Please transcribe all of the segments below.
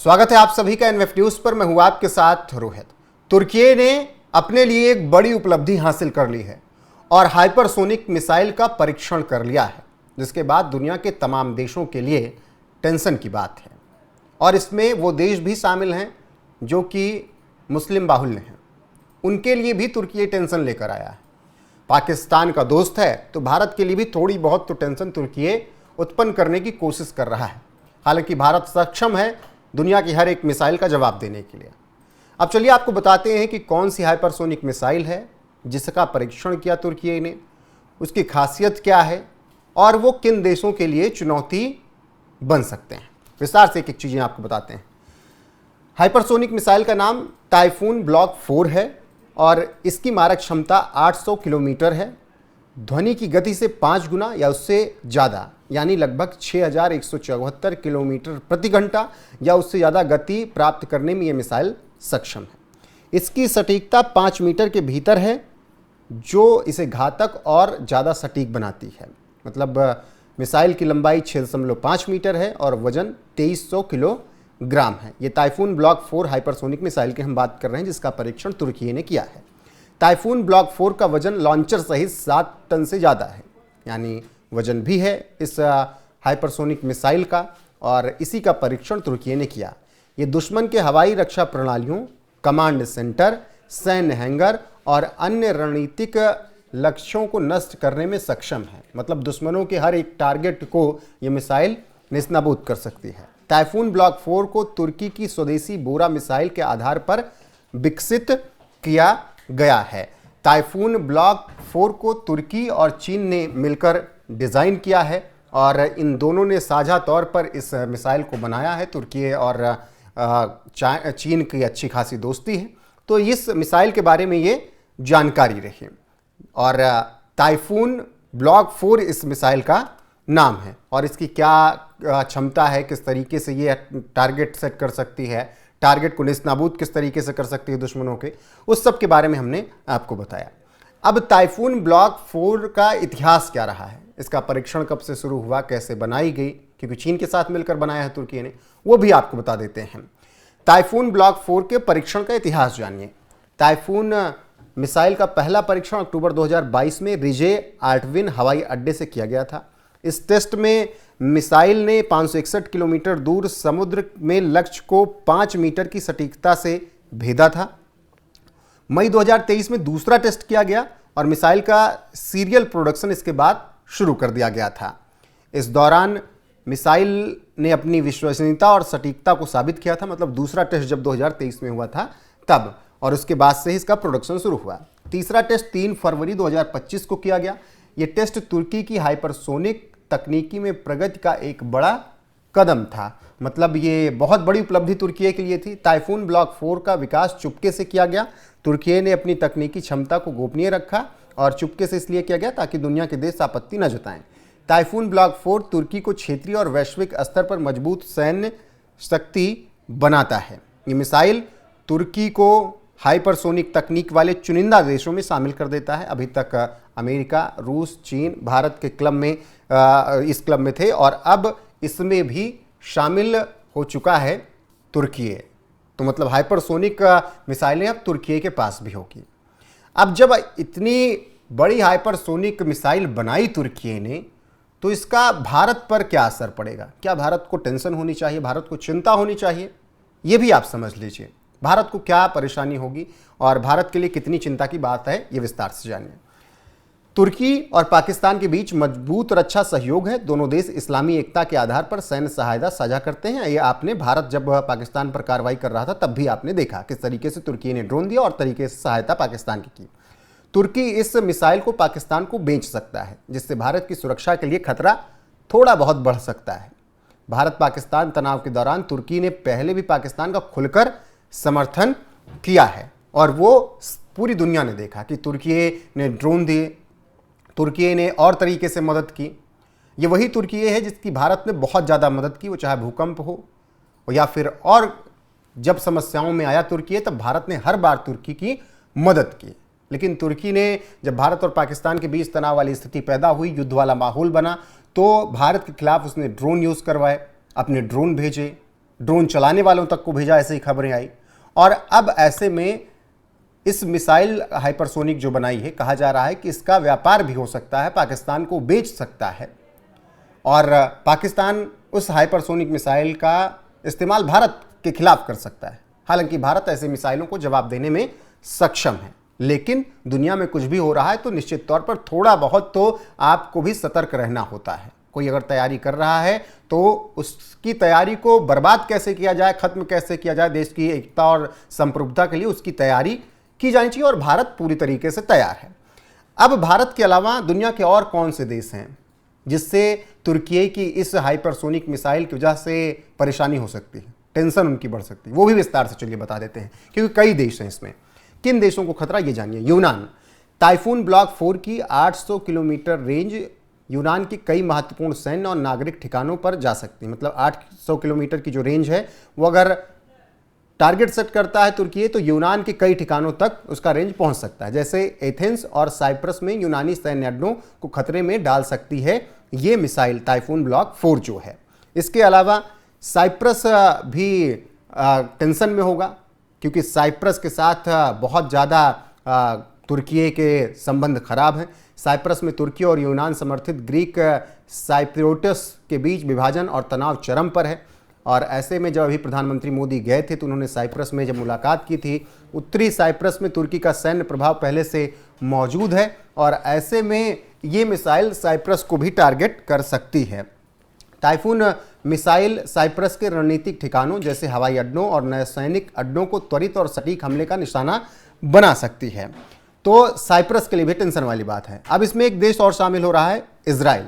स्वागत है आप सभी का एनएफ न्यूज पर। मैं हूं आपके साथ रोहित। तुर्की ने अपने लिए एक बड़ी उपलब्धि हासिल कर ली है और हाइपरसोनिक मिसाइल का परीक्षण कर लिया है, जिसके बाद दुनिया के तमाम देशों के लिए टेंशन की बात है। और इसमें वो देश भी शामिल हैं जो कि मुस्लिम बाहुल्य हैं, उनके लिए भी तुर्की टेंशन लेकर आया है। पाकिस्तान का दोस्त है तो भारत के लिए भी थोड़ी बहुत तो टेंशन तुर्की उत्पन्न करने की कोशिश कर रहा है। हालांकि भारत सक्षम है दुनिया की हर एक मिसाइल का जवाब देने के लिए। अब चलिए आपको बताते हैं कि कौन सी हाइपरसोनिक मिसाइल है जिसका परीक्षण किया तुर्की ने, उसकी खासियत क्या है और वो किन देशों के लिए चुनौती बन सकते हैं। विस्तार से एक एक चीज़ें आपको बताते हैं। हाइपरसोनिक मिसाइल का नाम टाइफून ब्लॉक 4 है और इसकी मारक क्षमता 800 किलोमीटर है। ध्वनि की गति से 5 गुना या उससे ज़्यादा, यानी लगभग 6174 किलोमीटर प्रति घंटा या उससे ज़्यादा गति प्राप्त करने में ये मिसाइल सक्षम है। इसकी सटीकता 5 मीटर के भीतर है, जो इसे घातक और ज़्यादा सटीक बनाती है। मतलब मिसाइल की लंबाई 6.5 मीटर है और वजन 2300 किलोग्राम है। ये टाइफून ब्लॉक 4 हाइपरसोनिक मिसाइल की हम बात कर रहे हैं, जिसका परीक्षण तुर्की ने किया है। टाइफून ब्लॉक 4 का वजन लॉन्चर सहित 7 टन से ज़्यादा है, यानी वजन भी है इस हाइपरसोनिक मिसाइल का, और इसी का परीक्षण तुर्की ने किया। ये दुश्मन के हवाई रक्षा प्रणालियों, कमांड सेंटर, सैन्य हैंगर और अन्य रणनीतिक लक्ष्यों को नष्ट करने में सक्षम है। मतलब दुश्मनों के हर एक टारगेट को ये मिसाइल नेस्तनाबूद कर सकती है। टाइफून ब्लॉक 4 को तुर्की की स्वदेशी बोरा मिसाइल के आधार पर विकसित किया गया है। टाइफून ब्लॉक 4 को तुर्की और चीन ने मिलकर डिज़ाइन किया है और इन दोनों ने साझा तौर पर इस मिसाइल को बनाया है। तुर्की और चीन की अच्छी खासी दोस्ती है, तो इस मिसाइल के बारे में ये जानकारी रही। और टाइफून ब्लॉक 4 इस मिसाइल का नाम है और इसकी क्या क्षमता है, किस तरीके से ये टारगेट सेट कर सकती है, टारगेट को नेस्तनाबूद किस तरीके से कर सकती है दुश्मनों के, उस सब के बारे में हमने आपको बताया। अब टाइफून ब्लॉक 4 का इतिहास क्या रहा है, इसका परीक्षण कब से शुरू हुआ, कैसे बनाई गई, क्योंकि चीन के साथ मिलकर बनाया है तुर्की ने, वो भी आपको बता देते हैं। टाइफून ब्लॉक 4 के परीक्षण का इतिहास जानिए। टाइफून मिसाइल का पहला परीक्षण अक्टूबर 2022 में रिजे आर्टविन हवाई अड्डे से किया गया था। इस टेस्ट में मिसाइल ने 561 किलोमीटर दूर समुद्र में लक्ष्य को 5 मीटर की सटीकता से भेदा था। मई 2023 में दूसरा टेस्ट किया गया और मिसाइल का सीरियल प्रोडक्शन इसके बाद शुरू कर दिया गया था। इस दौरान मिसाइल ने अपनी विश्वसनीयता और सटीकता को साबित किया था। मतलब दूसरा टेस्ट जब 2023 में हुआ था तब, और उसके बाद से ही इसका प्रोडक्शन शुरू हुआ। तीसरा टेस्ट 3 फरवरी 2025 को किया गया। ये टेस्ट तुर्की की हाइपरसोनिक तकनीकी में प्रगति का एक बड़ा कदम था। मतलब ये बहुत बड़ी उपलब्धि तुर्की के लिए थी। टाइफून ब्लॉक 4 का विकास चुपके से किया गया। तुर्की ने अपनी तकनीकी क्षमता को गोपनीय रखा और चुपके से इसलिए किया गया ताकि दुनिया के देश आपत्ति न जताएं। टाइफून ब्लॉक 4 तुर्की को क्षेत्रीय और वैश्विक स्तर पर मजबूत सैन्य शक्ति बनाता है। ये मिसाइल तुर्की को हाइपरसोनिक तकनीक वाले चुनिंदा देशों में शामिल कर देता है। अभी तक अमेरिका, रूस, चीन, भारत के क्लब में इस क्लब में थे और अब इसमें भी शामिल हो चुका है तुर्की। तो मतलब हाइपरसोनिक मिसाइलें अब तुर्की के पास भी होगी। अब जब इतनी बड़ी हाइपरसोनिक मिसाइल बनाई तुर्की ने, तो इसका भारत पर क्या असर पड़ेगा? क्या भारत को टेंशन होनी चाहिए, भारत को चिंता होनी चाहिए? ये भी आप समझ लीजिए। भारत को क्या परेशानी होगी और भारत के लिए कितनी चिंता की बात है, ये विस्तार से जानिए। तुर्की और पाकिस्तान के बीच मजबूत रक्षा सहयोग है। दोनों देश इस्लामी एकता के आधार पर सैन्य सहायता साझा करते हैं। ये आपने भारत जब पाकिस्तान पर कार्रवाई कर रहा था तब भी आपने देखा किस तरीके से तुर्की ने ड्रोन दिया और तरीके से सहायता पाकिस्तान की। तुर्की इस मिसाइल को पाकिस्तान को बेच सकता है, जिससे भारत की सुरक्षा के लिए खतरा थोड़ा बहुत बढ़ सकता है। भारत पाकिस्तान तनाव के दौरान तुर्की ने पहले भी पाकिस्तान का खुलकर समर्थन किया है और वो पूरी दुनिया ने देखा कि तुर्की ने ड्रोन दिए, तुर्की ने और तरीके से मदद की। ये वही तुर्की है जिसकी भारत ने बहुत ज़्यादा मदद की, वो चाहे भूकंप हो या फिर और जब समस्याओं में आया तुर्की तब भारत ने हर बार तुर्की की मदद की। लेकिन तुर्की ने जब भारत और पाकिस्तान के बीच तनाव वाली स्थिति पैदा हुई, युद्ध वाला माहौल बना, तो भारत के खिलाफ उसने ड्रोन यूज़ करवाए, अपने ड्रोन भेजे ड्रोन चलाने वालों तक को भेजा, ऐसे ही खबरें आई। और अब ऐसे में इस मिसाइल हाइपरसोनिक जो बनाई है, कहा जा रहा है कि इसका व्यापार भी हो सकता है, पाकिस्तान को बेच सकता है और पाकिस्तान उस हाइपरसोनिक मिसाइल का इस्तेमाल भारत के खिलाफ कर सकता है। हालांकि भारत ऐसे मिसाइलों को जवाब देने में सक्षम है, लेकिन दुनिया में कुछ भी हो रहा है तो निश्चित तौर पर थोड़ा बहुत तो आपको भी सतर्क रहना होता है। कोई अगर तैयारी कर रहा है तो उसकी तैयारी को बर्बाद कैसे किया जाए, खत्म कैसे किया जाए, देश की एकता और संप्रभुता के लिए उसकी तैयारी की जानी चाहिए और भारत पूरी तरीके से तैयार है। अब भारत के अलावा दुनिया के और कौन से देश हैं जिससे तुर्की की इस हाइपरसोनिक मिसाइल की वजह से परेशानी हो सकती है, टेंशन उनकी बढ़ सकती है, वो भी विस्तार से चलिए बता देते हैं, क्योंकि कई देश हैं इसमें। किन देशों को खतरा, ये जानिए। यूनान, टाइफून ब्लॉक 4 की 800 किलोमीटर रेंज यूनान की कई महत्वपूर्ण सैन्य और नागरिक ठिकानों पर जा सकती है। मतलब 800 किलोमीटर की जो रेंज है वो अगर टारगेट सेट करता है तुर्की तो यूनान के कई ठिकानों तक उसका रेंज पहुंच सकता है। जैसे एथेंस और साइप्रस में यूनानी सैन्य अड्डों को खतरे में डाल सकती है ये मिसाइल टाइफून ब्लॉक 4 जो है। इसके अलावा साइप्रस भी टेंशन में होगा, क्योंकि साइप्रस के साथ बहुत ज़्यादा तुर्की के संबंध खराब हैं। साइप्रस में तुर्की और यूनान समर्थित ग्रीक साइप्रियोटस के बीच विभाजन और तनाव चरम पर है। और ऐसे में जब अभी प्रधानमंत्री मोदी गए थे तो उन्होंने साइप्रस में जब मुलाकात की थी, उत्तरी साइप्रस में तुर्की का सैन्य प्रभाव पहले से मौजूद है और ऐसे में ये मिसाइल साइप्रस को भी टारगेट कर सकती है। टाइफून मिसाइल साइप्रस के रणनीतिक ठिकानों जैसे हवाई अड्डों और नौसैनिक अड्डों को त्वरित और सटीक हमले का निशाना बना सकती है। तो साइप्रस के लिए भी टेंशन वाली बात है। अब इसमें एक देश और शामिल हो रहा है, इजराइल।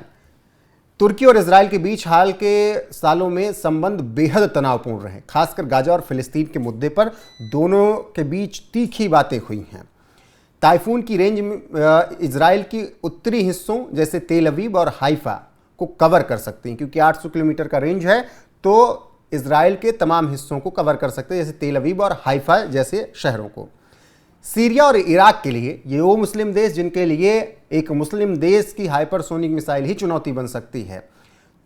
तुर्की और इजराइल के बीच हाल के सालों में संबंध बेहद तनावपूर्ण रहे, खासकर गाजा और फिलिस्तीन के मुद्दे पर दोनों के बीच तीखी बातें हुई हैं। टाइफून की रेंज इजराइल की उत्तरी हिस्सों जैसे तेल अवीव और हाइफा को कवर कर सकती हैं, क्योंकि 800 किलोमीटर का रेंज है तो इजराइल के तमाम हिस्सों को कवर कर सकते हैं, जैसे तेल अवीव और हाइफा जैसे शहरों को। सीरिया और इराक के लिए ये वो मुस्लिम देश जिनके लिए एक मुस्लिम देश की हाइपरसोनिक मिसाइल ही चुनौती बन सकती है।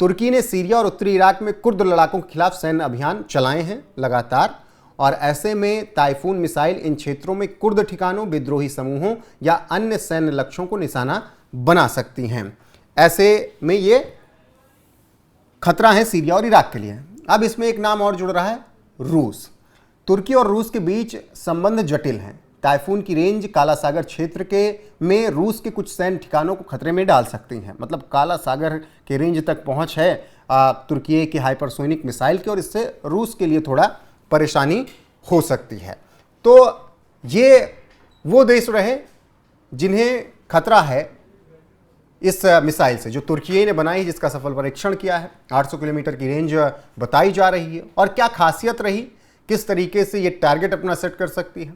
तुर्की ने सीरिया और उत्तरी इराक में कुर्द लड़ाकों के खिलाफ सैन्य अभियान चलाए हैं लगातार, और ऐसे में टाइफून मिसाइल इन क्षेत्रों में कुर्द ठिकानों, विद्रोही समूहों या अन्य सैन्य लक्ष्यों को निशाना बना सकती हैं। ऐसे में ये खतरा है सीरिया और इराक के लिए। अब इसमें एक नाम और जुड़ रहा है, रूस। तुर्की और रूस के बीच संबंध जटिल हैं। टाइफून की रेंज काला सागर क्षेत्र के में रूस के कुछ सैन्य ठिकानों को खतरे में डाल सकती हैं। मतलब काला सागर के रेंज तक पहुंच है तुर्की की हाइपरसोनिक मिसाइल की, और इससे रूस के लिए थोड़ा परेशानी हो सकती है। तो ये वो देश रहे जिन्हें खतरा है इस मिसाइल से जो तुर्की ने बनाई, जिसका सफल परीक्षण किया है। 800 किलोमीटर की रेंज बताई जा रही है, और क्या खासियत रही, किस तरीके से ये टारगेट अपना सेट कर सकती है,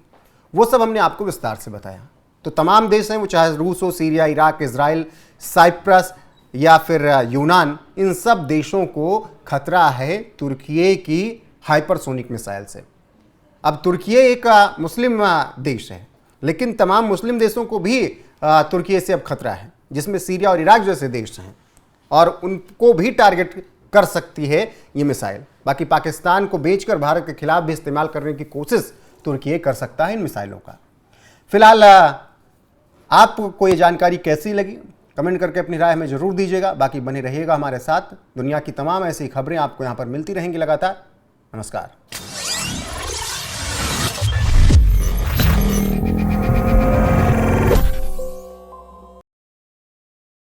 वो सब हमने आपको विस्तार से बताया। तो तमाम देश हैं, वो चाहे रूस हो, सीरिया, इराक, इजराइल, साइप्रस या फिर यूनान, इन सब देशों को खतरा है तुर्की की हाइपरसोनिक मिसाइल से। अब तुर्की एक मुस्लिम देश है, लेकिन तमाम मुस्लिम देशों को भी तुर्की से अब खतरा है, जिसमें सीरिया और इराक जैसे देश हैं, और उनको भी टारगेट कर सकती है ये मिसाइल। बाकी पाकिस्तान को बेचकर भारत के खिलाफ भी इस्तेमाल करने की कोशिश तुर्की कर सकता है इन मिसाइलों का। फिलहाल आपको ये जानकारी कैसी लगी, कमेंट करके अपनी राय हमें जरूर दीजिएगा। बाकी बने रहिएगा हमारे साथ, दुनिया की तमाम ऐसी खबरें आपको यहाँ पर मिलती रहेंगी लगातार। नमस्कार।